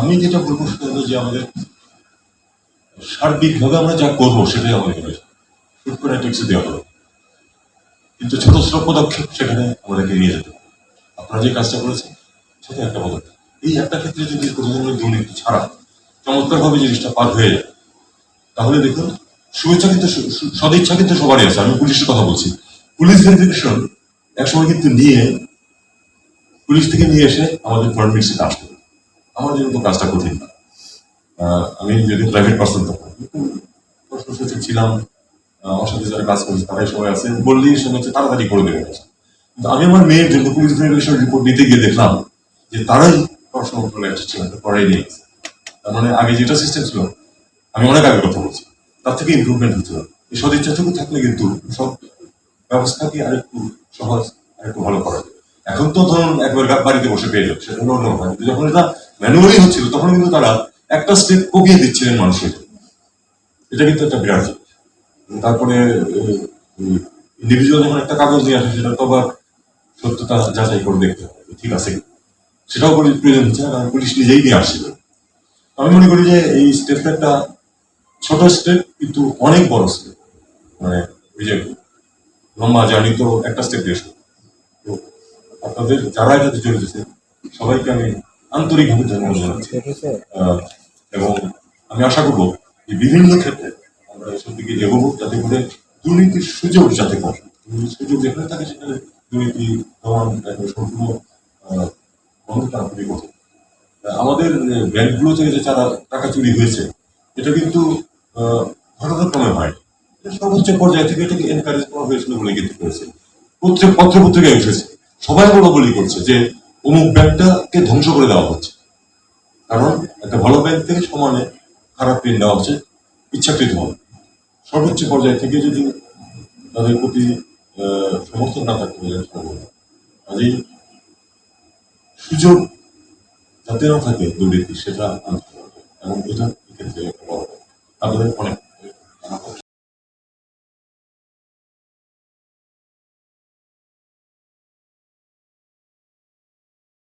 আমি যেটা বলবো সেটা হলো যে আমাদের সার্বিকভাবে আমরা যা করবো সেটাই আমাদের শুট করে ট্যাক্সি দেওয়া হবে, কিন্তু ছোট ছোট পদক্ষেপ সেখানে আমাদেরকে নিয়ে যেতে হবে। আপনারা যে কাজটা করেছেন সেটা একটা পদক্ষেপ। এই একটা ক্ষেত্রে যদি কোনো ধরনের দুর্নীতি ছাড়া চমৎকারভাবে জিনিসটা পার হয়ে যায়, তাহলে দেখুন শুভেচ্ছা কিন্তু সদিচ্ছা কিন্তু সবারই আছে। আমি পুলিশের কথা বলছি, পুলিশ ভেরিফিকেশন একসময় কিন্তু নিয়ে পুলিশ থেকে নিয়ে এসে আমাদের ফরেন মিনিস্ট্রিতে আসতে হবে। আমার জন্য তো কাজটা কঠিন না। আমি যদি প্রাইভেট পার্সন তখন প্রশ্ন সচিব ছিলাম, আমার সাথে যারা কাজ করেছে তারাই সবাই আছে, বললেই সে হচ্ছে তাড়াতাড়ি করে দেবে। কিন্তু আমি আমার মেয়ের জন্য পুলিশ ভেরিফিকেশন রিপোর্ট দিতে গিয়ে দেখলাম যে তারাই প্রশ্ন উত্তরে আসছিলেন, করাই নিয়ে গেছে। তার মানে আগে যেটা সিস্টেম ছিল, আমি অনেক আগে কথা বলছি, তার থেকে ইমপ্রুভমেন্ট হচ্ছে। এই সদিচ্ছাটুকু থাকলে কিন্তু সব ব্যবস্থাকে আরেকটু সহজ, আরেকটু ভালো করা যায়। এখন তো ধরুন একবার বাড়িতে বসে পেয়ে যাবে, সেটা হলো অন্য কথা। কিন্তু যখন এটা ম্যানুয়ালি হচ্ছিল তখন কিন্তু তারা একটা স্টেপ কমিয়ে দিচ্ছিলেন মানুষের। এটা কিন্তু একটা বিরাট জিনিস। তারপরে ইন্ডিভিজুয়াল যখন একটা কাগজ নিয়ে আসে সেটা তো আবার সত্যতা যাচাই করে দেখতে হবে ঠিক আছে, সেটাও প্রয়োজন হচ্ছে না, কারণ পুলিশ নিজেই নিয়ে আসছিল। আমি মনে করি যে এই স্টেপটা একটা ছোট স্টেপ কিন্তু অনেক বড় স্টেপ। মানে ওই যে লম্বা জার্নি তো একটা স্টেপ দিয়ে শুরু। তো আপনাদের যারা এটাতে জড়িয়েছে সবাইকে আমি আন্তরিকভাবে ধন্যবাদ জানাচ্ছি। এবং আমি আশা করবো যে বিভিন্ন ক্ষেত্রে আমরা এসব দিকে এগোবো, যাতে করে দুর্নীতির সুযোগ যাতে কম, সুযোগ যেখানে থাকে সেখানে দুর্নীতি দমন সম্পূর্ণ বন্ধ করা খুবই কঠিন। আমাদের ব্যাংকগুলো থেকে যে টাকা চুরি হয়েছে এটা কিন্তু ঘটনাক্রমে হয়, সর্বোচ্চ পর্যায়ে থেকে এটাকে এনকারেজ করা হয়েছিল বলে কিন্তু করেছে। পত্র পত্রিকায় উঠেছে, সবাই বলি করছে যে অমুক ব্যাংকটাকে ধ্বংস করে দেওয়া হচ্ছে। কারণ একটা ভালো ব্যাংক থেকে সমানে খারাপ ঋণ দেওয়া হচ্ছে ইচ্ছাকৃত হবে। সর্বোচ্চ পর্যায়ে থেকে যদি তাদের প্রতি সমর্থন না থাকতে পারে, কাজেই সুযোগ যাতে না থাকে দুর্নীতি সেটা আনতে হবে, এবং এটা এক্ষেত্রে আপনাদের অনেক